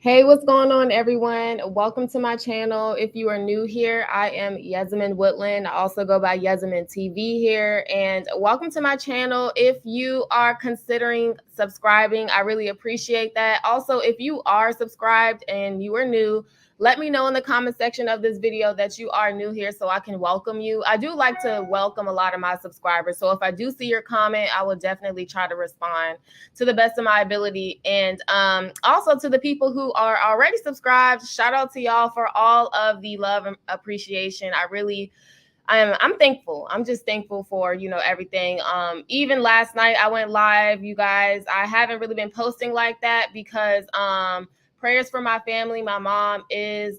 Hey, what's going on, everyone? Welcome to my channel. If you are new here, I am Yasmin Woodland. I also go by Yasmin TV here. And welcome to my channel. If you are considering subscribing, I really appreciate that. Also, if you are subscribed and you are new, let me know in the comment section of this video that you are new here so I can welcome you. I do like to welcome a lot of my subscribers. So if I do see your comment, I will definitely try to respond to the best of my ability. And also to the people who are already subscribed, shout out to y'all for all of the love and appreciation. I'm thankful. I'm just thankful for, everything. Even last night I went live, you guys. I haven't really been posting like that because prayers for my family. My mom is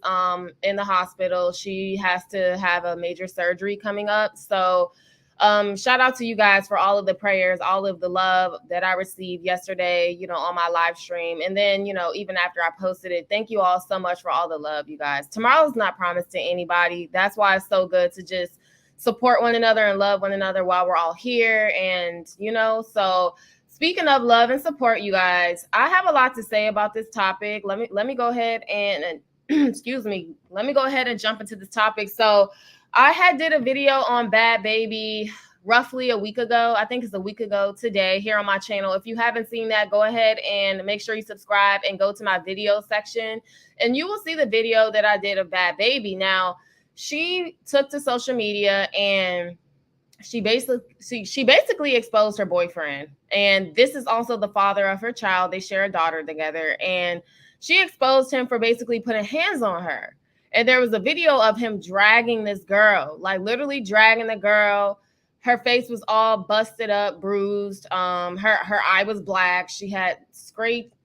in the hospital. She has to have a major surgery coming up. So shout out to you guys for all of the prayers, all of the love that I received yesterday, on my live stream. And then, even after I posted it, thank you all so much for all the love, you guys. Tomorrow's not promised to anybody. That's why it's so good to just support one another and love one another while we're all here. And, so speaking of love and support, you guys, I have a lot to say about this topic. Let me go ahead and excuse me. Let me go ahead and jump into this topic. So I had did a video on Bhad Bhabie roughly a week ago. I think it's a week ago today here on my channel. If you haven't seen that, go ahead and make sure you subscribe and go to my video section and you will see the video that I did of Bhad Bhabie. Now, she took to social media and she basically exposed her boyfriend. And this is also the father of her child. They share a daughter together. And she exposed him for basically putting hands on her. And there was a video of him dragging this girl, like literally dragging the girl. Her face was all busted up, bruised. Her eye was black. She had scrapes,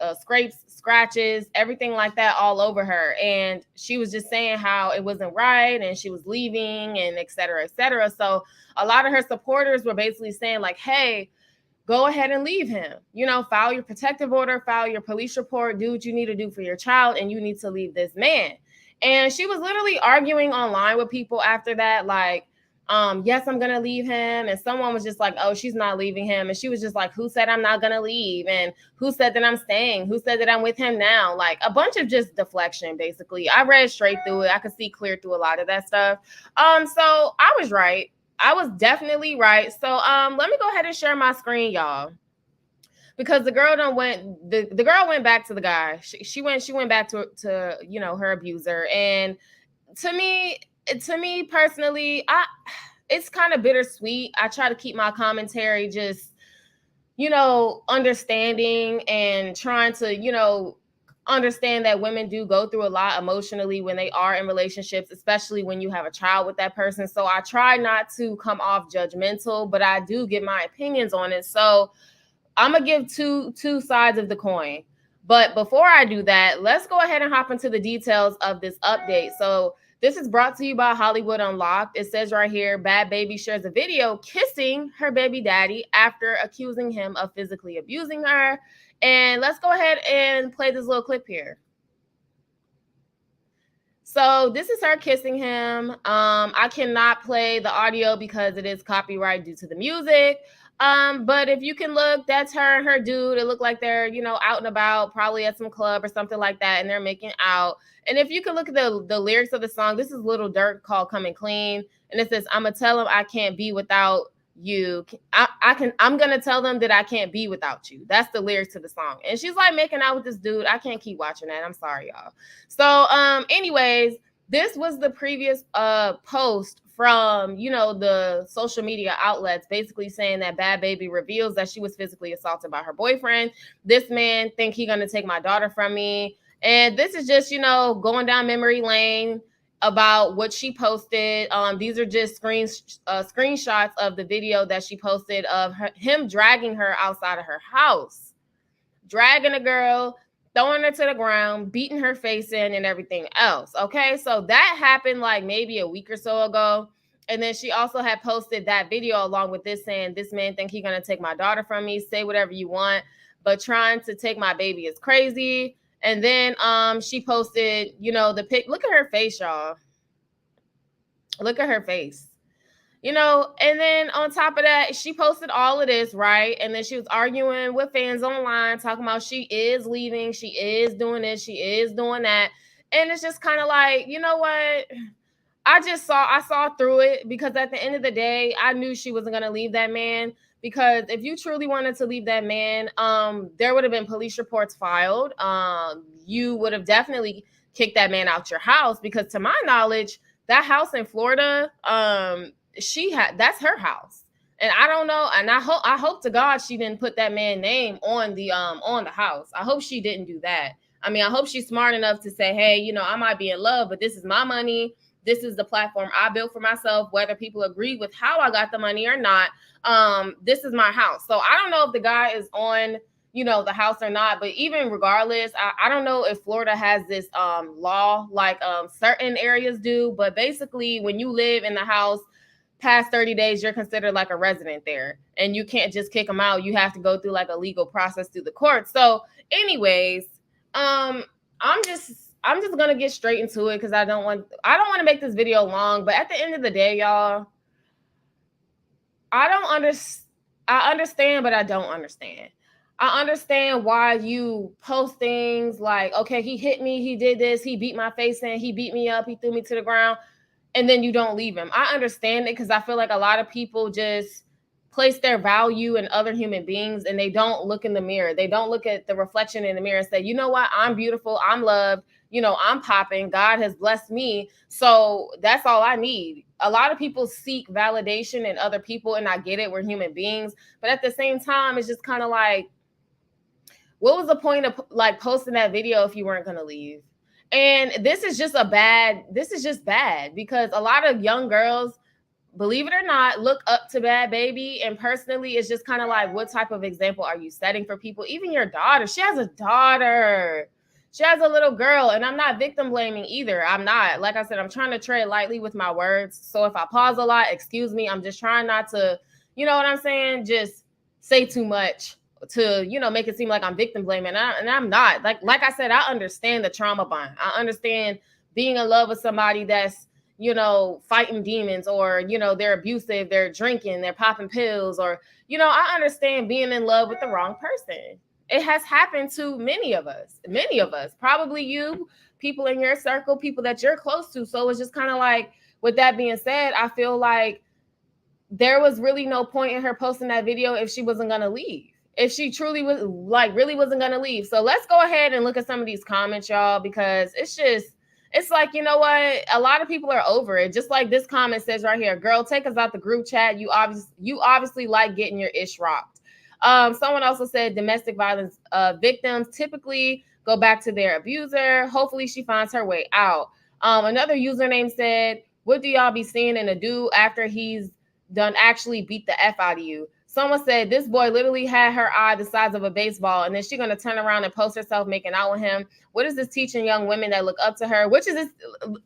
scratches, everything like that all over her. And she was just saying how it wasn't right and she was leaving and et cetera, et cetera. So a lot of her supporters were basically saying like, hey, go ahead and leave him. File your protective order, file your police report, do what you need to do for your child, and you need to leave this man. And she was literally arguing online with people after that, like, yes, I'm going to leave him. And someone was just like, oh, she's not leaving him. And she was just like, who said I'm not going to leave? And who said that I'm staying? Who said that I'm with him now? Like a bunch of just deflection, basically. I read straight through it. I could see clear through a lot of that stuff. So I was right. I was definitely right. So let me go ahead and share my screen, y'all. Because the girl the girl went back to the guy. She went back to her abuser. And to me personally, it's kind of bittersweet. I try to keep my commentary just, understanding and trying to, understand that women do go through a lot emotionally when they are in relationships, especially when you have a child with that person. So I try not to come off judgmental, but I do give my opinions on it. So I'm gonna give two sides of the coin. But before I do that, let's go ahead and hop into the details of this update. So this is brought to you by Hollywood Unlocked. It says right here, Bhad Bhabie shares a video kissing her baby daddy after accusing him of physically abusing her. And let's go ahead and play this little clip here. So this is her kissing him. I cannot play the audio because it is copyright due to the music. But if you can look, that's her and her dude. It looked like they're, out and about, probably at some club or something like that, and they're making out. And if you can look at the lyrics of the song, this is Little Dirt called Coming Clean. And it says, I'ma tell him I can't be without you. I'm gonna tell them that I can't be without you. That's the lyrics to the song. And she's like making out with this dude. I can't keep watching that. I'm sorry, y'all. So anyways, this was the previous post from the social media outlets, basically saying that Bhad Bhabie reveals that she was physically assaulted by her boyfriend. This man think he gonna take my daughter from me. And this is just going down memory lane about what she posted. These are just screenshots of the video that she posted of him dragging her outside of her house, dragging a girl, throwing her to the ground, beating her face in, and everything else. Okay, so that happened like maybe a week or so ago. And then she also had posted that video along with this saying, this man think he gonna take my daughter from me, say whatever you want, but trying to take my baby is crazy. And then she posted, the pic. Look at her face, y'all. Look at her face. And then on top of that, she posted all of this, right? And then she was arguing with fans online, talking about she is leaving, she is doing this, she is doing that. And it's just kind of like, you know what? I saw through it, because at the end of the day, I knew she wasn't gonna leave that man. Because if you truly wanted to leave that man, there would have been police reports filed. You would have definitely kicked that man out your house, because to my knowledge, that house in Florida, that's her house. And I don't know, and I hope to God she didn't put that man's name on the house. I hope she didn't do that. I mean, I hope she's smart enough to say, hey, I might be in love, but this is my money. This is the platform I built for myself, whether people agree with how I got the money or not. This is my house. So I don't know if the guy is on, the house or not, but even regardless, I don't know if Florida has this law like certain areas do, but basically when you live in the house past 30 days, you're considered like a resident there, and you can't just kick them out. You have to go through like a legal process through the courts. So anyways, I'm just gonna get straight into it, because I don't want to make this video long. But at the end of the day, y'all, I understand, but I don't understand. I understand why you post things like, okay, he hit me, he did this, he beat my face in, he beat me up, he threw me to the ground, and then you don't leave him. I understand it, because I feel like a lot of people just place their value in other human beings, and they don't look in the mirror. They don't look at the reflection in the mirror and say, you know what, I'm beautiful, I'm loved, I'm popping, God has blessed me, so that's all I need. A lot of people seek validation in other people, and I get it, we're human beings, but at the same time, it's just kind of like, what was the point of like posting that video if you weren't going to leave? And this is just bad, because a lot of young girls, believe it or not, look up to Bhad Bhabie. And personally, it's just kind of like, what type of example are you setting for people? Even your daughter. She has a daughter. She has a little girl. And I'm not victim blaming either. I'm not. Like I said, I'm trying to tread lightly with my words. So if I pause a lot, excuse me. I'm just trying not to, you know what I'm saying, just say too much to, make it seem like I'm victim blaming. And I'm not. Like I said, I understand the trauma bond. I understand being in love with somebody that's, fighting demons, or, they're abusive, they're drinking, they're popping pills, or, I understand being in love with the wrong person. It has happened to many of us, probably you, people in your circle, people that you're close to. So it's just kind of like, with that being said, I feel like there was really no point in her posting that video if she wasn't going to leave. If she truly was really wasn't going to leave. So let's go ahead and look at some of these comments, y'all, because it's like, you know what? A lot of people are over it. Just like this comment says right here, girl, take us out the group chat. You obviously like getting your ish rocked. Someone also said domestic violence victims typically go back to their abuser. Hopefully she finds her way out. Another username said, what do y'all be seeing in a dude after he's done actually beat the F out of you? Someone said this boy literally had her eye the size of a baseball, and then she's going to turn around and post herself making out with him. What is this teaching young women that look up to her? Which is this?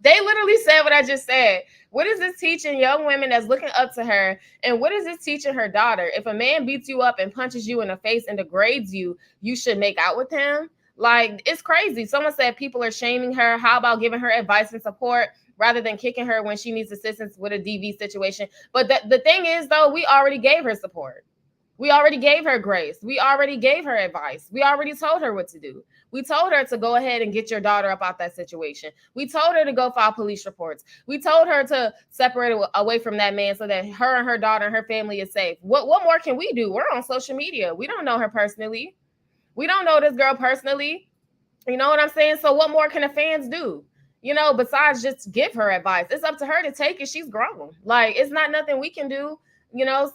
They literally said what I just said. What is this teaching young women that's looking up to her? And what is this teaching her daughter? If a man beats you up and punches you in the face and degrades you, you should make out with him? Like, it's crazy. Someone said people are shaming her. How about giving her advice and support rather than kicking her when she needs assistance with a DV situation? But the thing is, though, we already gave her support. We already gave her grace. We already gave her advice. We already told her what to do. We told her to go ahead and get your daughter up out that situation. We told her to go file police reports. We told her to separate away from that man so that her and her daughter and her family is safe. What more can we do? We're on social media. We don't know her personally. We don't know this girl personally. You know what I'm saying? So what more can the fans do? Besides just give her advice. It's up to her to take it. She's grown. Like, it's not nothing we can do.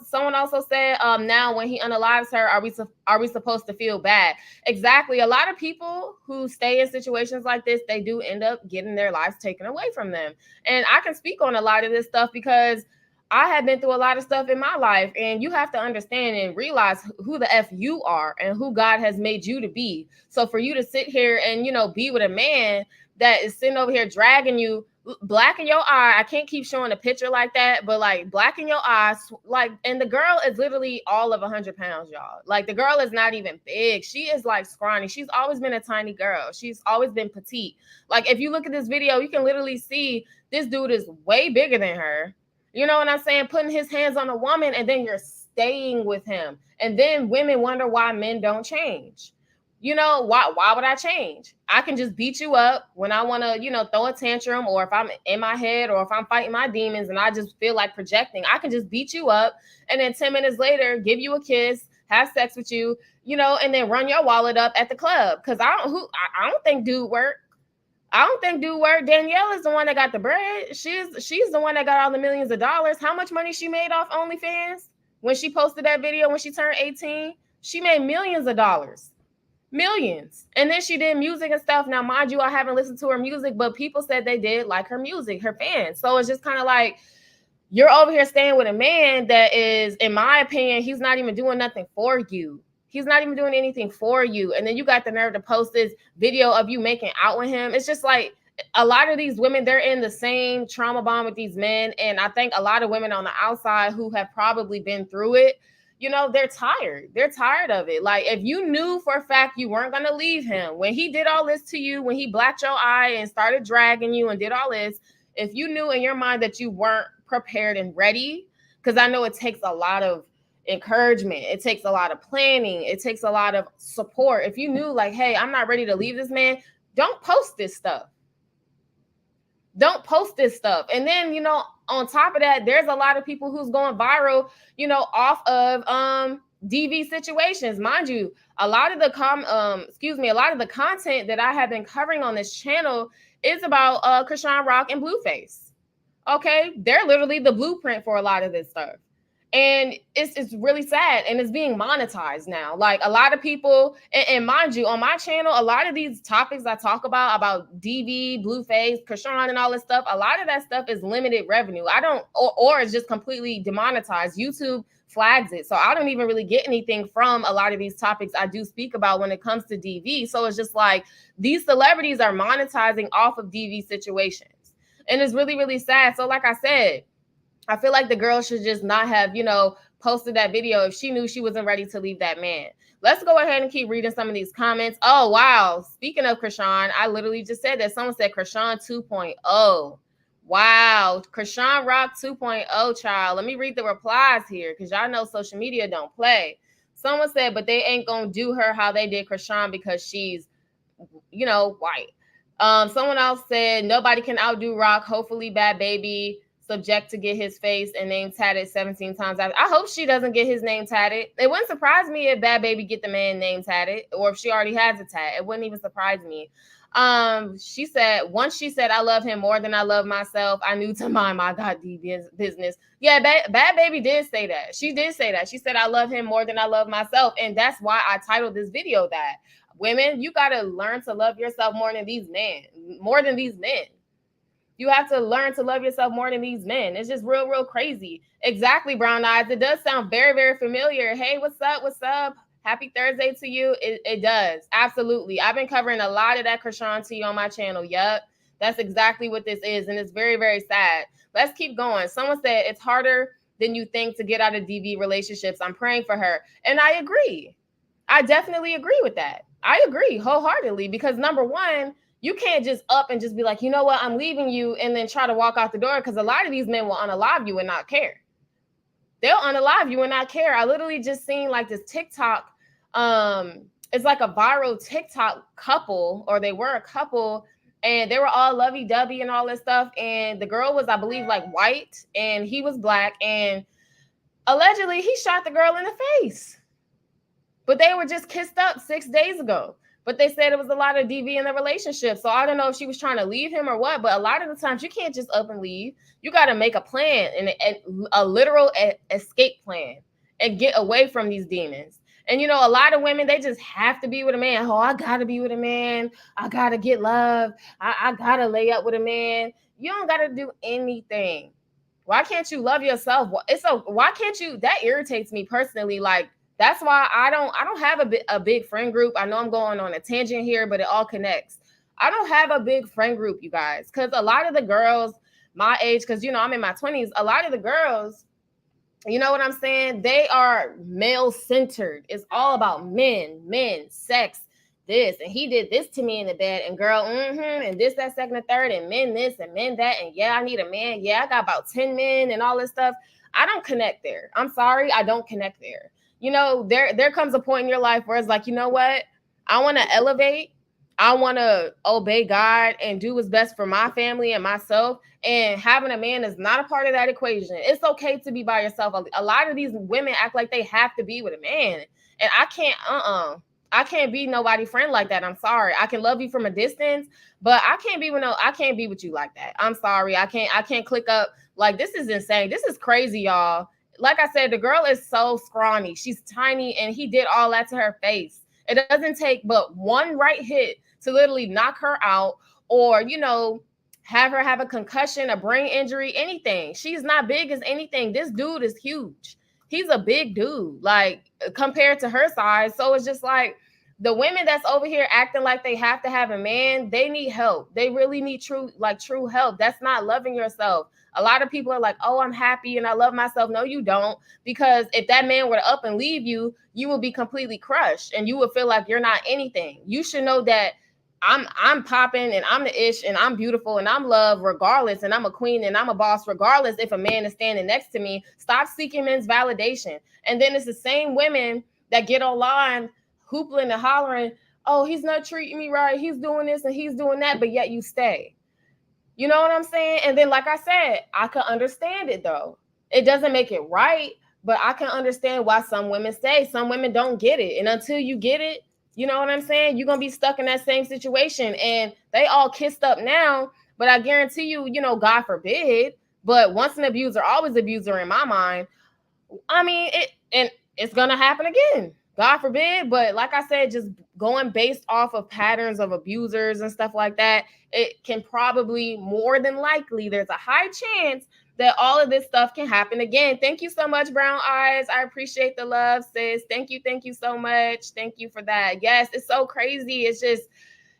Someone also said, now when he unalives her, are we supposed to feel bad? Exactly. A lot of people who stay in situations like this, they do end up getting their lives taken away from them. And I can speak on a lot of this stuff because I have been through a lot of stuff in my life, and you have to understand and realize who the F you are and who God has made you to be. So for you to sit here and, be with a man that is sitting over here dragging you, black in your eye. I can't keep showing a picture like that, but like black in your eyes, like, and the girl is literally all of 100 pounds, y'all. Like, the girl is not even big. She is like scrawny. She's always been a tiny girl. She's always been petite. Like, if you look at this video, you can literally see this dude is way bigger than her. You know what I'm saying? Putting his hands on a woman and then you're staying with him. And then women wonder why men don't change. You know, why would I change? I can just beat you up when I want to, throw a tantrum, or if I'm in my head, or if I'm fighting my demons and I just feel like projecting, I can just beat you up and then 10 minutes later give you a kiss, have sex with you, and then run your wallet up at the club. Cause I don't think dude work. I don't think dude work. Danielle is the one that got the bread. She's the one that got all the millions of dollars. How much money she made off OnlyFans when she posted that video when she turned 18? She made millions of dollars. Millions. And then she did music and stuff. Now, mind you, I haven't listened to her music, but people said they did like her music, her fans. So it's just kind of like, you're over here staying with a man that is, in my opinion, he's not even doing nothing for you. He's not even doing anything for you. And then you got the nerve to post this video of you making out with him. It's just like, a lot of these women, they're in the same trauma bond with these men. And I think a lot of women on the outside who have probably been through it, they're tired. They're tired of it. Like, if you knew for a fact you weren't going to leave him, when he did all this to you, when he blacked your eye and started dragging you and did all this, if you knew in your mind that you weren't prepared and ready, because I know it takes a lot of encouragement, it takes a lot of planning, it takes a lot of support. If you knew like, hey, I'm not ready to leave this man, don't post this stuff. Don't post this stuff. And then, on top of that, there's a lot of people who's going viral, off of DV situations. Mind you, a lot of the content that I have been covering on this channel is about Krishan Rock and Blueface. Okay, they're literally the blueprint for a lot of this stuff. And it's really sad, and it's being monetized now. Like, a lot of people, and mind you, on my channel, a lot of these topics I talk about DV, Blueface, Krishan, and all this stuff, a lot of that stuff is limited revenue. Or it's just completely demonetized. YouTube flags it. So I don't even really get anything from a lot of these topics I do speak about when it comes to DV. So it's just like, these celebrities are monetizing off of DV situations. And it's really, really sad. So like I said, I feel like the girl should just not have, posted that video if she knew she wasn't ready to leave that man. Let's go ahead and keep reading some of these comments. Oh, wow. Speaking of Krishan, I literally just said that. Someone said Krishan 2.0. Wow. Krishan Rock 2.0, child. Let me read the replies here, because y'all know social media don't play. Someone said, but they ain't going to do her how they did Krishan because she's, white. Someone else said, nobody can outdo Rock. Hopefully Bhad Bhabie subject to get his face and name tatted 17 times. I hope she doesn't get his name tatted. It wouldn't surprise me if Bhad Bhabie get the man name tatted, or if she already has a tat. It wouldn't even surprise me. She said, once she said, I love him more than I love myself, I knew to mind my God business. Yeah, Bhad Bhabie did say that. She did say that. She said, I love him more than I love myself. And that's why I titled this video that. Women, you got to learn to love yourself more than these men. You have to learn to love yourself more than these men. It's just real, real crazy. Exactly, Brown Eyes. It does sound very, very familiar. Hey, what's up? What's up? Happy Thursday to you. It does. Absolutely. I've been covering a lot of that Krishan tea on my channel. Yup. That's exactly what this is. And it's very, very sad. Let's keep going. Someone said it's harder than you think to get out of DV relationships. I'm praying for her. And I agree. I definitely agree with that. I agree wholeheartedly, because number one, you can't just up and just be like, you know what, I'm leaving you, and then try to walk out the door, because a lot of these men will unalive you and not care. They'll unalive you and not care. I literally just seen like this TikTok. It's like a viral TikTok couple, or they were a couple, and they were all lovey-dovey and all this stuff. And the girl was, I believe, like white, and he was black. And allegedly, he shot the girl in the face. But they were just kissed up 6 days ago. But they said it was a lot of DV in the relationship. So I don't know if she was trying to leave him or what. But a lot of the times you can't just up and leave. You got to make a plan, and a literal escape plan, and get away from these demons. And, a lot of women, they just have to be with a man. Oh, I got to be with a man. I got to get love. I got to lay up with a man. You don't got to do anything. Why can't you love yourself? Why can't you? That irritates me personally. Like, that's why I don't have a big friend group. I know I'm going on a tangent here, but it all connects. I don't have a big friend group, you guys, because a lot of the girls my age, because, I'm in my 20s, a lot of the girls, you know what I'm saying? They are male-centered. It's all about men, sex. this, and he did this to me in the bed, and girl, and this, that, second, and third, and men this, and men that, and yeah, I need a man. Yeah, I got about 10 men and all this stuff. I don't connect there. I'm sorry, I don't connect there. You know, there comes a point in your life where it's like, you know what? I want to elevate. I want to obey God and do what's best for my family and myself. And having a man is not a part of that equation. It's okay to be by yourself. A lot of these women act like they have to be with a man. And I can't, I can't be nobody friend like that. I'm sorry. I can love you from a distance, but I can't be with you like that. I'm sorry. I can't click up. Like, this is insane. This is crazy, y'all. Like I said, the girl is so scrawny. She's tiny, and he did all that to her face. It doesn't take but one right hit to literally knock her out, or, you know, have her have a concussion, a brain injury, anything. She's not big as anything. This dude is huge. He's a big dude, like, compared to her size. So it's just like, the women that's over here acting like they have to have a man, they need help. They really need true help. That's not loving yourself. A lot of people are like, oh, I'm happy and I love myself. No, you don't. Because if that man were to up and leave you, you will be completely crushed and you will feel like you're not anything. You should know that I'm popping and I'm the ish and I'm beautiful and I'm loved regardless, and I'm a queen and I'm a boss regardless if a man is standing next to me. Stop seeking men's validation. And then it's the same women that get online hoopling and hollering, oh, he's not treating me right, he's doing this and he's doing that, but yet you stay. You know what I'm saying? And then, like I said, I can understand it though. It doesn't make it right, but I can understand why some women stay. Some women don't get it. And until you get it, you know what I'm saying? You're going to be stuck in that same situation. And they all kissed up now, but I guarantee you, you know, God forbid, but once an abuser, always abuser in my mind. I mean, it's going to happen again. God forbid. But like I said, just going based off of patterns of abusers and stuff like that, it can probably, more than likely, there's a high chance that all of this stuff can happen again. Thank you so much, Brown Eyes. I appreciate the love, sis. Thank you so much. Thank you for that. Yes, it's so crazy. It's just,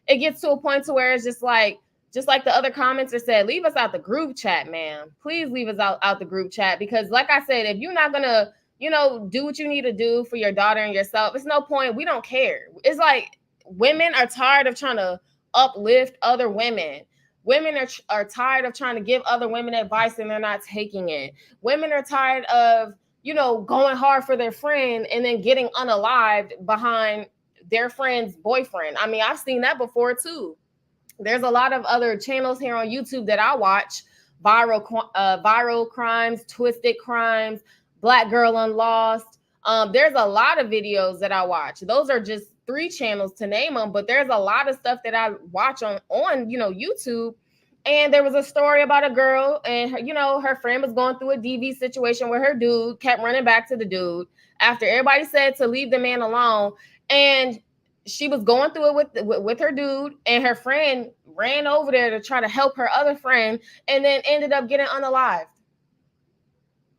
it gets to a point to where it's just like the other commenter said, leave us out the group chat, man. Please leave us out the group chat, because like I said, if you're not gonna, you know, do what you need to do for your daughter and yourself, it's no point. We don't care. It's like, women are tired of trying to uplift other women. Women are tired of trying to give other women advice and they're not taking it. Women are tired of, you know, going hard for their friend and then getting unalived behind their friend's boyfriend. I mean, I've seen that before too. There's a lot of other channels here on YouTube that I watch, viral crimes, twisted crimes, Black Girl Unlost. There's a lot of videos that I watch. Those are just 3 channels to name them, but there's a lot of stuff that I watch on you know, YouTube. And there was a story about a girl, and her, you know, her friend was going through a DV situation where her dude kept running back to the dude after everybody said to leave the man alone, and she was going through it with her dude, and her friend ran over there to try to help her other friend, and then ended up getting unalived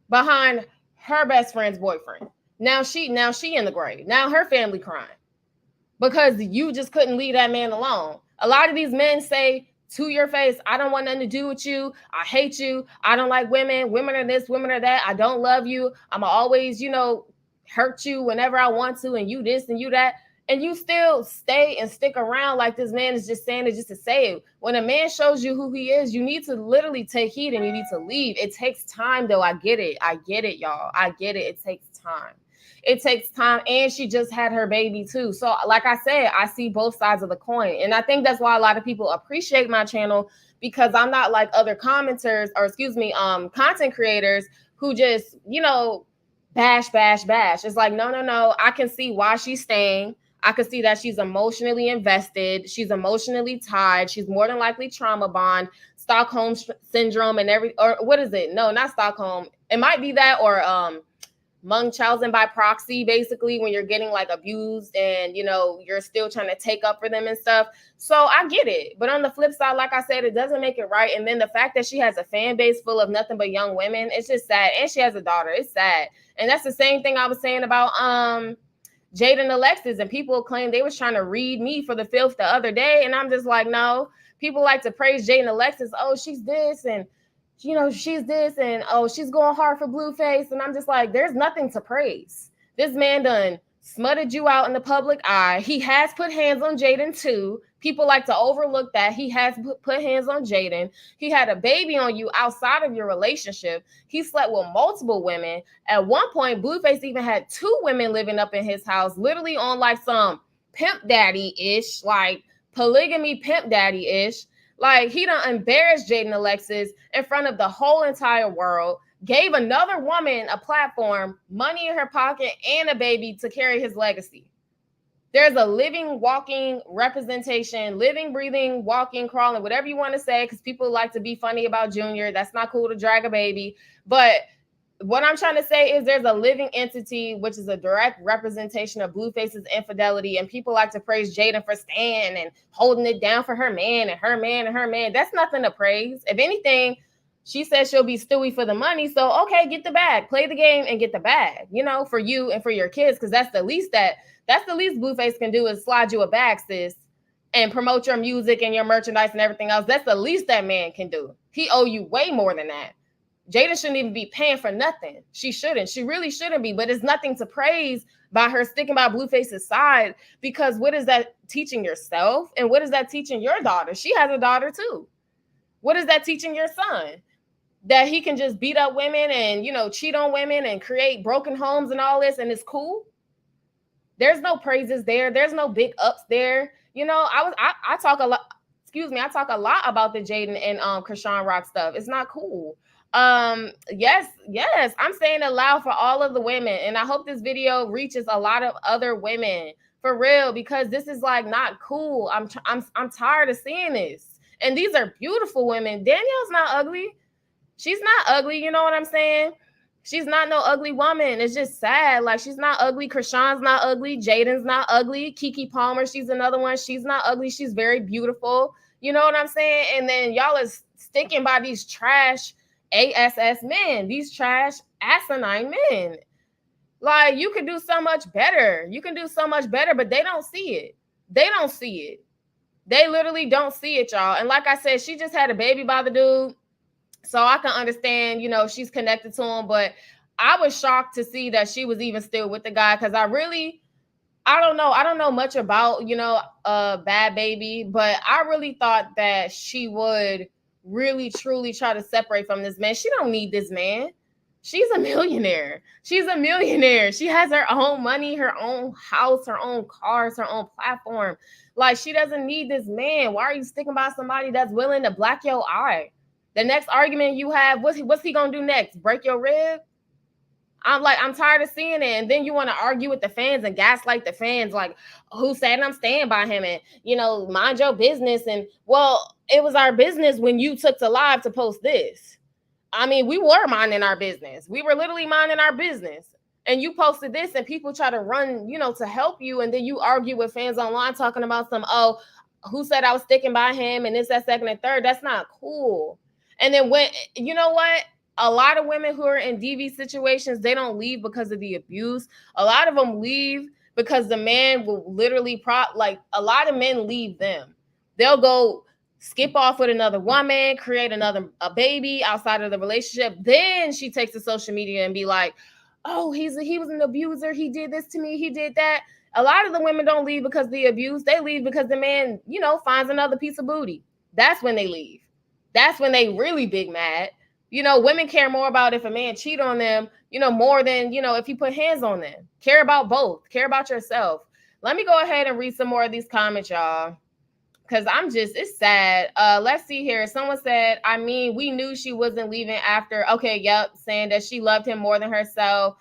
behind her best friend's boyfriend. Now she in the grave. Now her family crying because you just couldn't leave that man alone. A lot of these men say to your face, I don't want nothing to do with you. I hate you. I don't like women. Women are this, women are that. I don't love you. I'm always, you know, hurt you whenever I want to, and you this and you that. And you still stay and stick around like this man is just saying it just to say it. When a man shows you who he is, you need to literally take heed and you need to leave. It takes time, though. I get it, y'all. I get it. It takes time. It takes time. And she just had her baby, too. So, like I said, I see both sides of the coin. And I think that's why a lot of people appreciate my channel, because I'm not like other commenters, or content creators who just, you know, bash. It's like, no. I can see why she's staying. I could see that she's emotionally invested. She's emotionally tied. She's more than likely trauma bond, Stockholm syndrome, and or what is it? No, not Stockholm. It might be that, or Munchausen by proxy, basically, when you're getting like abused and, you know, you're still trying to take up for them and stuff. So I get it. But on the flip side, like I said, it doesn't make it right. And then the fact that she has a fan base full of nothing but young women, it's just sad. And she has a daughter. It's sad. And that's the same thing I was saying about Jade and Alexis, and people claim they was trying to read me for the filth the other day. And I'm just like, no. People like to praise Jade and Alexis. Oh, she's this, and, you know, she's this, and oh, she's going hard for Blueface. And I'm just like, there's nothing to praise. This man done smutted you out in the public eye. He has put hands on Jaden too. People like to overlook that. He has put hands on Jaden. He had a baby on you outside of your relationship. He slept with multiple women. At one point, Blueface even had 2 women living up in his house, literally on like some pimp daddy-ish, like polygamy pimp daddy-ish. Like, he done embarrassed Jaden Alexis in front of the whole entire world, gave another woman a platform, money in her pocket, and a baby to carry his legacy. There's a living, walking representation, living, breathing, walking, crawling, whatever you want to say, because people like to be funny about Junior. That's not cool to drag a baby. But what I'm trying to say is there's a living entity, which is a direct representation of Blueface's infidelity. And people like to praise Jaden for staying and holding it down for her man and her man and her man. That's nothing to praise. If anything, she says she'll be Stewie for the money. So, okay, get the bag, play the game and get the bag, you know, for you and for your kids. Because that's the least Blueface can do is slide you a bag, sis, and promote your music and your merchandise and everything else. That's the least that man can do. He owe you way more than that. Jada shouldn't even be paying for nothing. She shouldn't. She really shouldn't be. But it's nothing to praise by her sticking by Blueface's side, because what is that teaching yourself? And what is that teaching your daughter? She has a daughter too. What is that teaching your son? That he can just beat up women and, you know, cheat on women and create broken homes and all this, and it's cool? There's no praises there. There's no big ups there. You know, I talk a lot. Excuse me, I talk a lot about the Jaden and Krishan Rock stuff. It's not cool. Yes, I'm saying it loud for all of the women, and I hope this video reaches a lot of other women for real, because this is like not cool. I'm tired of seeing this. And these are beautiful women. Danielle's not ugly. She's not ugly, you know what I'm saying? She's not no ugly woman. It's just sad. Like, she's not ugly. Krishan's not ugly. Jaden's not ugly. Keke Palmer, she's another one. She's not ugly. She's very beautiful. You know what I'm saying? And then y'all is sticking by these trash ASS men, these trash asinine men. Like, you could do so much better. You can do so much better, but they don't see it. They don't see it. They literally don't see it, y'all. And like I said, she just had a baby by the dude. So I can understand, you know, she's connected to him, but I was shocked to see that she was even still with the guy, because I don't know much about, you know, Bhad Bhabie, but I really thought that she would really truly try to separate from this man. She don't need this man. She's a millionaire. She's a millionaire. She has her own money, her own house, her own cars, her own platform. Like, she doesn't need this man. Why are you sticking by somebody that's willing to black your eye? The next argument you have, what's he gonna do next? Break your rib? I'm tired of seeing it. And then you want to argue with the fans and gaslight the fans, like, who said I'm staying by him, and, you know, mind your business. And, well, it was our business when you took to live to post this. I mean, we were minding our business. We were literally minding our business. And you posted this, and people try to run, you know, to help you. And then you argue with fans online talking about who said I was sticking by him and this, that, second, and third. That's not cool. And then when, you know what? A lot of women who are in DV situations, they don't leave because of the abuse. A lot of them leave because the man will literally a lot of men leave them. They'll go skip off with another woman, create a baby outside of the relationship. Then she takes to social media and be like, oh, he was an abuser. He did this to me. He did that. A lot of the women don't leave because of the abuse. They leave because the man, you know, finds another piece of booty. That's when they leave. That's when they really big mad. You know, women care more about if a man cheat on them, you know, more than, you know, if you put hands on them. Care about both. Care about yourself. Let me go ahead and read some more of these comments, y'all, because it's sad. Let's see here. Someone said, I mean, we knew she wasn't leaving after. Okay, yep, saying that she loved him more than herself.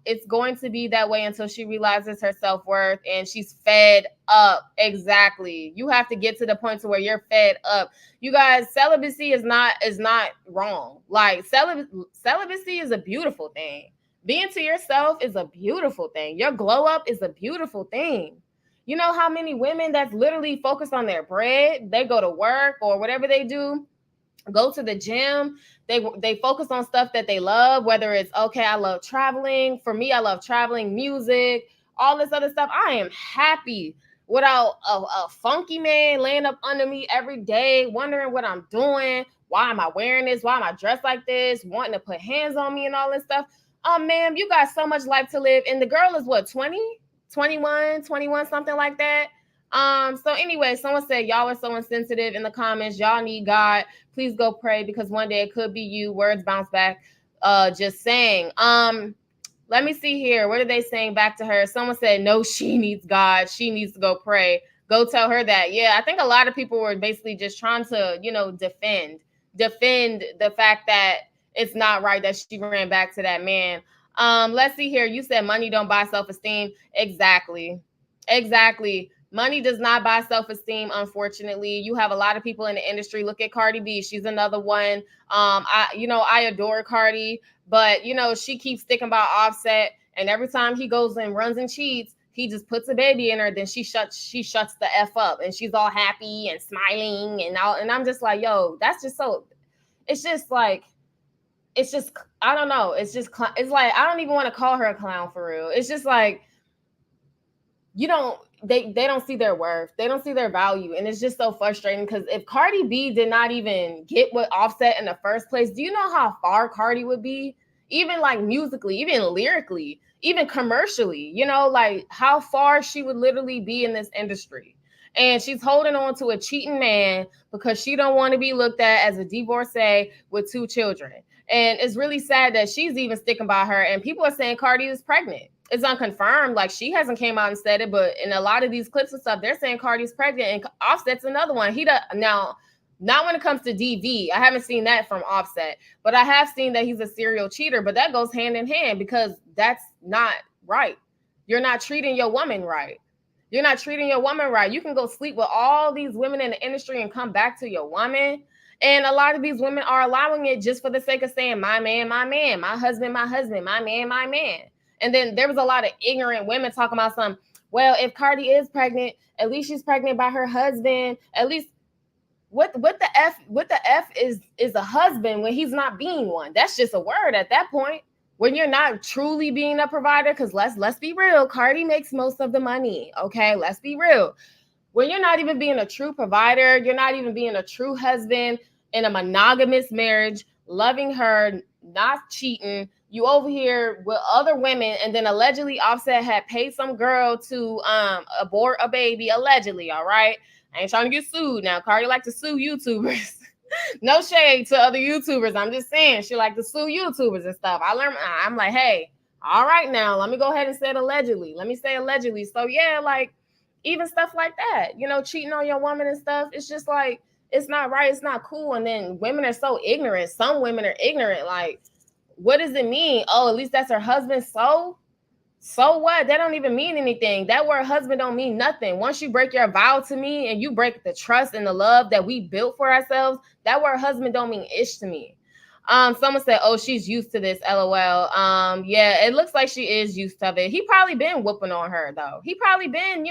It's going to be that way until she realizes her self-worth and she's fed up. Exactly. You have to get to the point to where you're fed up. You guys, celibacy is not wrong. Like, celibacy is a beautiful thing. Being to yourself is a beautiful thing. Your glow up is a beautiful thing. You know how many women that's literally focused on their bread? They go to work or whatever they do, go to the gym. They focus on stuff that they love, whether it's, okay, I love traveling. For me, I love traveling, music, all this other stuff. I am happy without a funky man laying up under me every day, wondering what I'm doing. Why am I wearing this? Why am I dressed like this? Wanting to put hands on me and all this stuff. ma'am, you got so much life to live. And the girl is what, 20, 21, something like that. So anyway, someone said y'all are so insensitive in the comments. Y'all need God. Please go pray because one day it could be you. Words bounce back. Just saying. Let me see here. What are they saying back to her? Someone said, no, she needs God. She needs to go pray. Go tell her that. Yeah, I think a lot of people were basically just trying to, defend the fact that it's not right that she ran back to that man. Let's see here. You said money don't buy self-esteem. Exactly. Exactly. Money does not buy self-esteem, unfortunately. You have a lot of people in the industry. Look at Cardi B. She's another one. I adore Cardi, but she keeps sticking by Offset, and every time he goes and runs and cheats, he just puts a baby in her. Then she shuts the F up, and she's all happy and smiling and all. And I'm just like, yo, that's just so. It's just like, it's just, I don't know. It's like, I don't even want to call her a clown for real. It's just like, they don't see their worth. They don't see their value. And it's just so frustrating because if Cardi B did not even get with Offset in the first place, do you know how far Cardi would be? Even like musically, even lyrically, even commercially, like how far she would literally be in this industry. And she's holding on to a cheating man because she don't want to be looked at as a divorcee with 2 children. And it's really sad that she's even sticking by her. And people are saying Cardi is pregnant. It's unconfirmed. Like, she hasn't came out and said it, but in a lot of these clips and stuff, they're saying Cardi's pregnant, and Offset's another one. He does now. Not when it comes to DV. I haven't seen that from Offset, but I have seen that he's a serial cheater. But that goes hand in hand because that's not right. You're not treating your woman right. You're not treating your woman right. You can go sleep with all these women in the industry and come back to your woman. And a lot of these women are allowing it just for the sake of saying, my man, my husband, my man, my man. And then there was a lot of ignorant women talking about something. Well, if Cardi is pregnant, at least she's pregnant by her husband. At least what the F is a husband when he's not being one. That's just a word at that point. When you're not truly being a provider, because let's be real, Cardi makes most of the money. Okay, let's be real. When you're not even being a true provider, you're not even being a true husband in a monogamous marriage, loving her, not cheating. You over here with other women, and then allegedly Offset had paid some girl to abort a baby, allegedly, all right? I ain't trying to get sued. Now, Cardi like to sue YouTubers. No shade to other YouTubers. I'm just saying she like to sue YouTubers and stuff. I'm like, hey, all right now, let me go ahead and say it allegedly. Let me say allegedly. So yeah, like even stuff like that, cheating on your woman and stuff. It's just like, it's not right. It's not cool. And then women are so ignorant. Some women are ignorant. Like, what does it mean? Oh, at least that's her husband. So what? That don't even mean anything. That word husband don't mean nothing. Once you break your vow to me and you break the trust and the love that we built for ourselves, that word husband don't mean ish to me. Someone said, oh, she's used to this, LOL. Yeah, it looks like she is used to it. He probably been whooping on her, though. He probably been,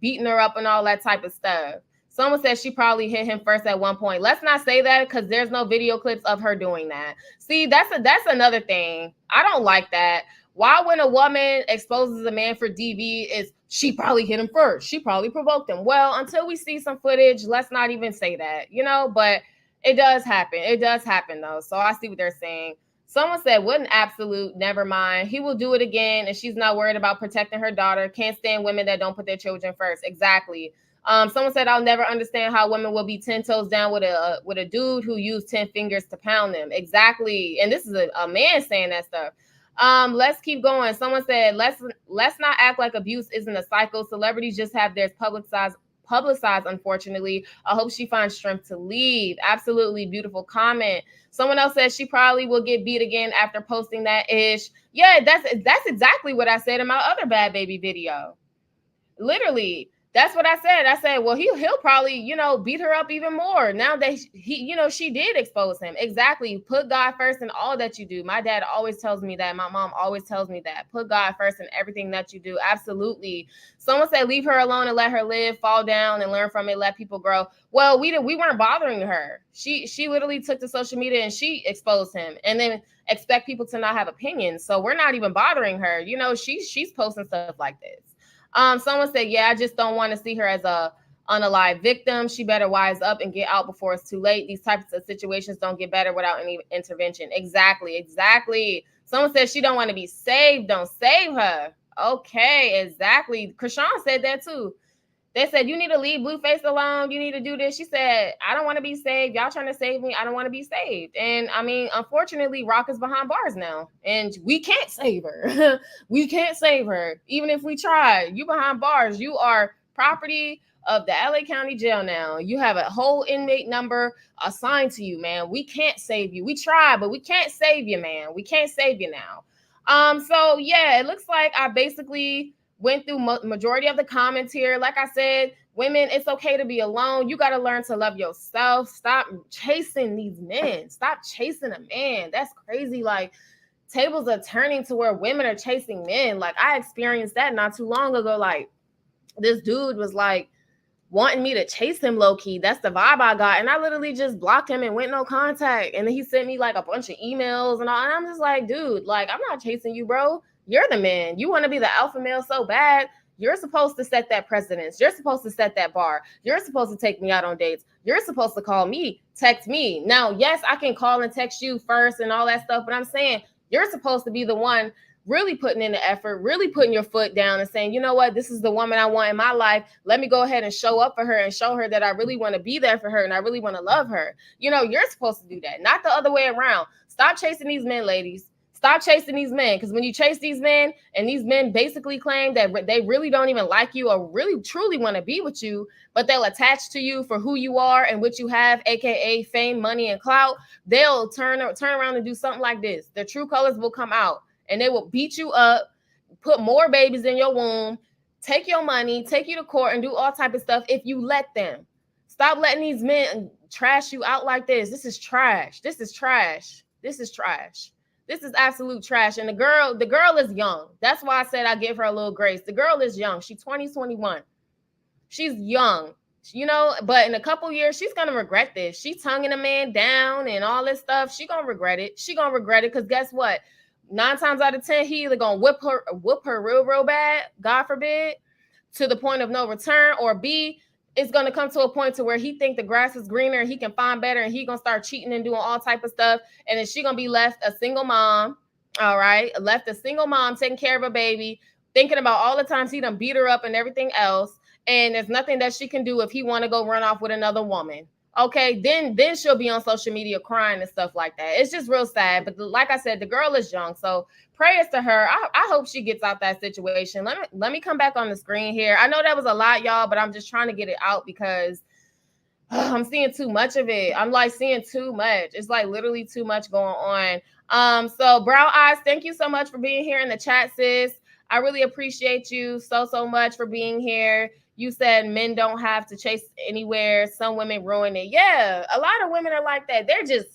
beating her up and all that type of stuff. Someone said she probably hit him first at one point. Let's not say that because there's no video clips of her doing that. See, that's another thing. I don't like that. Why, when a woman exposes a man for DV, is she probably hit him first? She probably provoked him. Well, until we see some footage, let's not even say that, but it does happen. It does happen, though. So I see what they're saying. Someone said, what an absolute, never mind. He will do it again, and she's not worried about protecting her daughter. Can't stand women that don't put their children first. Exactly. Someone said, I'll never understand how women will be 10 toes down with a dude who used 10 fingers to pound them. Exactly. And this is a man saying that stuff. Let's keep going. Someone said, let's not act like abuse isn't a cycle. Celebrities just have theirs publicized, unfortunately. I hope she finds strength to leave. Absolutely beautiful comment. Someone else says she probably will get beat again after posting that ish. Yeah, that's exactly what I said in my other Bhad Bhabie video. Literally. That's what I said. I said, well, he'll probably, beat her up even more now that she did expose him. Exactly. Put God first in all that you do. My dad always tells me that. My mom always tells me that. Put God first in everything that you do. Absolutely. Someone said, leave her alone and let her live, fall down and learn from it, let people grow. Well, we weren't bothering her. She literally took to social media and she exposed him, and then expect people to not have opinions. So we're not even bothering her. She's posting stuff like this. Someone said, yeah, I just don't want to see her as a unalive victim. She better wise up and get out before it's too late. These types of situations don't get better without any intervention. Exactly. Someone said she don't want to be saved. Don't save her. Okay, exactly. Krishan said that too. They said, you need to leave Blueface alone. You need to do this. She said, I don't want to be saved. Y'all trying to save me. I don't want to be saved. And I mean, unfortunately, Rock is behind bars now. And we can't save her. We can't save her. Even if we try. You behind bars. You are property of the LA County Jail now. You have a whole inmate number assigned to you, man. We can't save you. We try, but we can't save you, man. We can't save you now. So yeah, it looks like I basically went through majority of the comments here. Like I said, women, it's okay to be alone. You got to learn to love yourself. Stop chasing these men. Stop chasing a man. That's crazy. Like, tables are turning to where women are chasing men. Like, I experienced that not too long ago. Like, this dude was like wanting me to chase him low key. That's the vibe I got. And I literally just blocked him and went no contact. And then he sent me like a bunch of emails and all. And I'm just like, dude, like, I'm not chasing you, bro. You're the man. You want to be the alpha male so bad. You're supposed to set that precedence. You're supposed to set that bar. You're supposed to take me out on dates. You're supposed to call me, text me. Now, yes, I can call and text you first and all that stuff, but I'm saying you're supposed to be the one really putting in the effort, really putting your foot down and saying, you know what, this is the woman I want in my life. Let me go ahead and show up for her and show her that I really want to be there for her and I really want to love her. You know, you're supposed to do that, not the other way around. Stop chasing these men, ladies. Stop chasing these men, because when you chase these men and these men basically claim that they really don't even like you or really truly want to be with you, but they'll attach to you for who you are and what you have, aka fame, money, and clout, they'll turn around and do something like this. Their true colors will come out and they will beat you up, put more babies in your womb, take your money, take you to court, and do all type of stuff if you let them. Stop letting these men trash you out like this. This is trash. This is trash. This is trash. This is absolute trash. And the girl is young. That's why I said I give her a little grace. The girl is young. She's 20, 21. She's young, you know, but in a couple years, she's going to regret this. She's tonguing a man down and all this stuff. She going to regret it. She going to regret it because guess what? 9 times out of 10, he either going to whoop her real bad, God forbid, to the point of no return, or B, it's going to come to a point to where he think the grass is greener and he can find better and he going to start cheating and doing all type of stuff. And then she going to be left a single mom. All right. Left a single mom taking care of a baby, thinking about all the times he done beat her up and everything else. And there's nothing that she can do if he want to go run off with another woman. Okay. Then she'll be on social media crying and stuff like that. It's just real sad. But like I said, the girl is young. So prayers to her. I hope she gets out that situation. Let me come back on the screen here. I know that was a lot, y'all, but I'm just trying to get it out because I'm seeing too much of it. I'm like seeing too much. It's like literally too much going on. So Brown Eyes, thank you so much for being here in the chat, sis. I really appreciate you so much for being here. You said men don't have to chase anywhere. Some women ruin it. Yeah, a lot of women are like that. They're just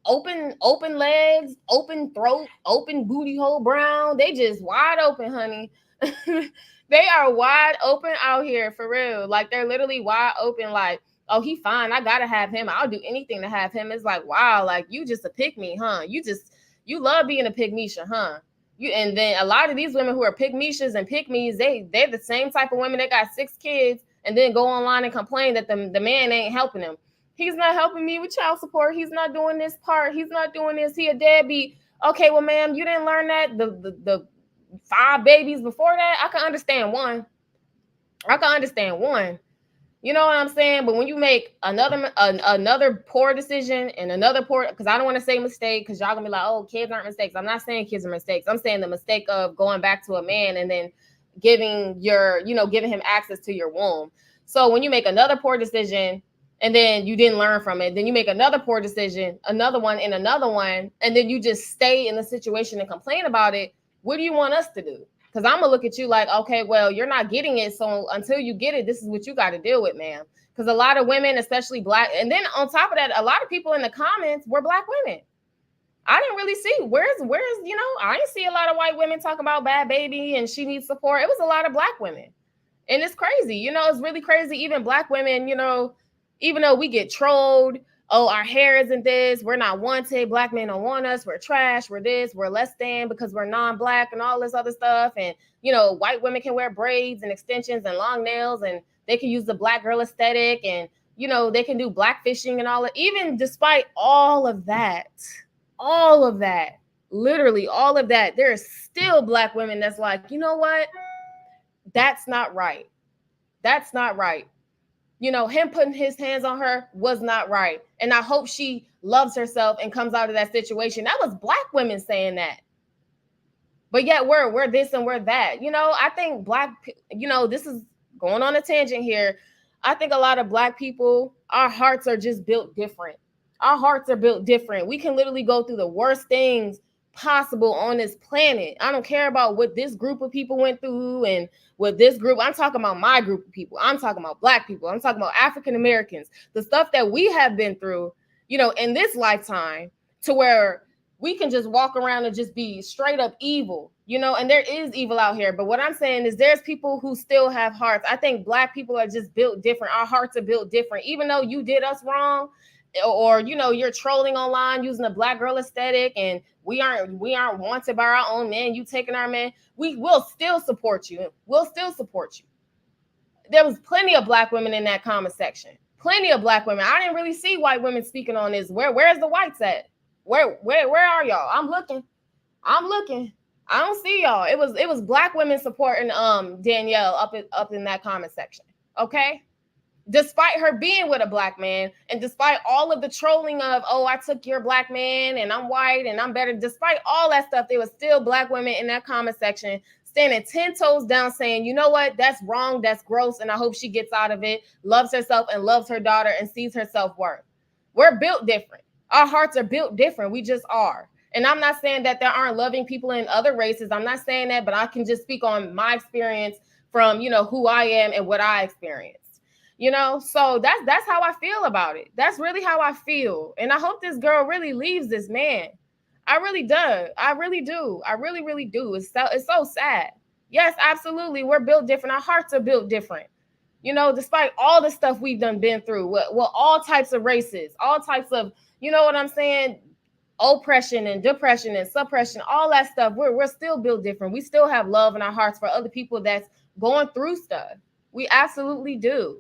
open legs, open throat, open booty hole brown. They just wide open, honey. They are wide open out here for real. Like they're literally wide open. Like, oh, he fine. I gotta have him. I'll do anything to have him. It's like, wow, like you just a pick me, huh? You love being a pygmeisha, huh? And then a lot of these women who are pygmeishas and pygmies, they're the same type of women that got 6 kids and then go online and complain that the man ain't helping them. He's not helping me with child support. He's not doing this part. He's not doing this. He a deadbeat. Okay, well, ma'am, you didn't learn that the 5 babies before that. I can understand one. You know what I'm saying? But when you make another poor decision and another poor, because I don't want to say mistake, because y'all gonna be like, oh, kids aren't mistakes. I'm not saying kids are mistakes. I'm saying the mistake of going back to a man and then giving him access to your womb. So when you make another poor decision and then you didn't learn from it, then you make another poor decision, another one, and then you just stay in the situation and complain about it. What do you want us to do? Because I'm gonna look at you like, okay, well, you're not getting it. So until you get it, this is what you got to deal with, ma'am. Because a lot of women, especially black, and then on top of that, a lot of people in the comments were black women. I didn't really see where's I didn't see a lot of white women talking about Bhad Bhabie and she needs support. It was a lot of black women, and it's crazy. It's really crazy. Even black women, even though we get trolled. Oh, our hair isn't this. We're not wanted. Black men don't want us. We're trash. We're this. We're less than because we're non-black and all this other stuff. And, white women can wear braids and extensions and long nails and they can use the black girl aesthetic, and they can do black fishing and all that. Even despite all of that, literally all of that, there are still black women that's like, you know what? That's not right. That's not right. Him putting his hands on her was not right. And I hope she loves herself and comes out of that situation. That was black women saying that. But yet we're this and we're that. I think this is going on a tangent here. I think a lot of black people, our hearts are just built different. Our hearts are built different. We can literally go through the worst things possible on this planet. I don't care about what this group of people went through and what this group. I'm talking about my group of people. I'm talking about black people. I'm talking about African Americans. The stuff that we have been through, in this lifetime, to where we can just walk around and just be straight up evil, and there is evil out here. But what I'm saying is there's people who still have hearts. I think black people are just built different. Our hearts are built different. Even though you did us wrong, or you're trolling online using a black girl aesthetic, and we aren't wanted by our own men, you taking our man, we will still support you. We'll still support you. There was plenty of black women in that comment section. Plenty of black women. I didn't really see white women speaking on this. Where's the whites at? Where are y'all? I'm looking. I don't see y'all. It was black women supporting Danielle up in that comment section. Okay? Despite her being with a black man, and despite all of the trolling of, oh, I took your black man and I'm white and I'm better, despite all that stuff, there was still black women in that comment section standing 10 toes down saying, you know what, that's wrong, that's gross, and I hope she gets out of it, loves herself and loves her daughter and sees her self-worth. We're built different. Our hearts are built different. We just are. And I'm not saying that there aren't loving people in other races. I'm not saying that, but I can just speak on my experience from, who I am and what I experienced. So that's how I feel about it. That's really how I feel. And I hope this girl really leaves this man. I really do. I really do. I really, really do. It's so sad. Yes, absolutely. We're built different. Our hearts are built different. Despite all the stuff we've been through, well, all types of races, all types of, what I'm saying, oppression and depression and suppression, all that stuff, we're still built different. We still have love in our hearts for other people that's going through stuff. We absolutely do.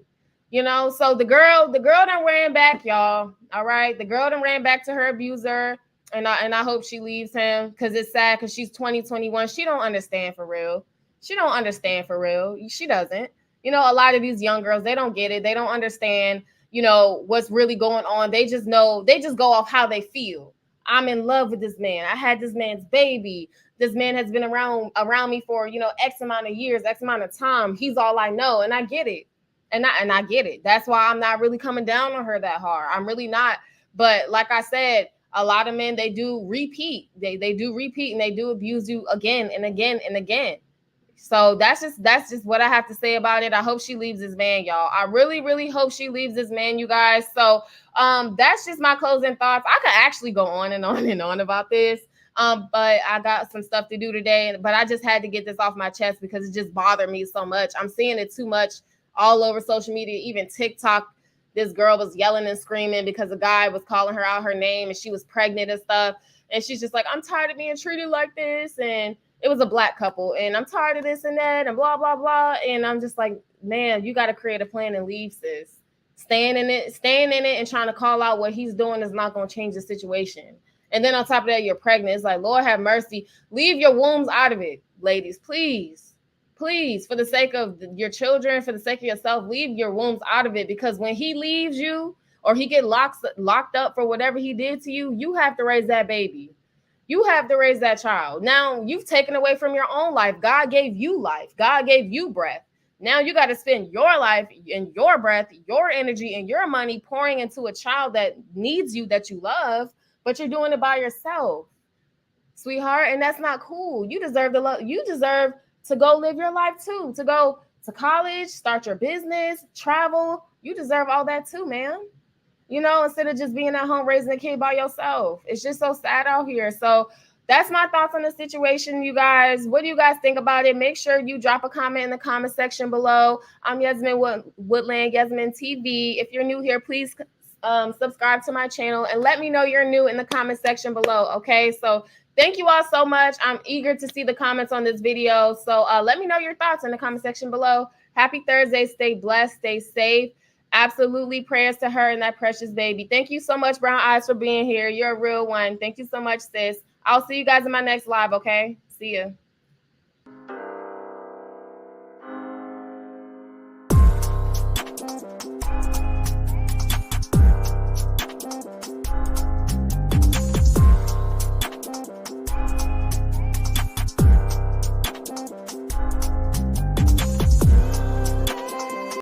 So the girl done ran back, y'all. All right. The girl done ran back to her abuser. And I hope she leaves him, because it's sad, because she's 2021. She don't understand for real. She doesn't. A lot of these young girls, they don't get it. They don't understand, what's really going on. They just go off how they feel. I'm in love with this man. I had this man's baby. This man has been around me for, X amount of years, X amount of time. He's all I know. And I get it. And I get it. That's why I'm not really coming down on her that hard. I'm really not. But like I said, a lot of men, they do repeat. They do repeat, and they do abuse you again and again and again. So that's just what I have to say about it. I hope she leaves this man, y'all. I really, really hope she leaves this man, you guys. So that's just my closing thoughts. I could actually go on and on and on about this. But I got some stuff to do today. But I just had to get this off my chest because it just bothered me so much. I'm seeing it too much all over social media, even TikTok. This girl was yelling and screaming because a guy was calling her out her name and she was pregnant and stuff. And she's just like, I'm tired of being treated like this. And it was a black couple. And I'm tired of this and that and blah, blah, blah. And I'm just like, man, you got to create a plan and leave, sis. Staying in it and trying to call out what he's doing is not going to change the situation. And then on top of that, you're pregnant. It's like, Lord have mercy. Leave your wombs out of it, ladies, please. Please, for the sake of your children, for the sake of yourself, leave your wombs out of it, because when he leaves you or he get locked up for whatever he did to you, you have to raise that baby. You have to raise that child. Now you've taken away from your own life. God gave you life. God gave you breath. Now you got to spend your life and your breath, your energy and your money pouring into a child that needs you, that you love, but you're doing it by yourself, sweetheart. And that's not cool. You deserve the love. You deserve to go live your life too, to go to college, start your business, travel. You deserve all that too, man. Instead of just being at home raising a kid by yourself. It's just so sad out here. So that's my thoughts on the situation, you guys. What do you guys think about it? Make sure you drop a comment in the comment section below. I'm Yasmin Woodland, Yasmin TV. If you're new here, please subscribe to my channel and let me know you're new in the comment section below. Okay, so thank you all so much. I'm eager to see the comments on this video. So let me know your thoughts in the comment section below. Happy Thursday. Stay blessed. Stay safe. Absolutely prayers to her and that precious baby. Thank you so much, Brown Eyes, for being here. You're a real one. Thank you so much, sis. I'll see you guys in my next live, okay? See ya.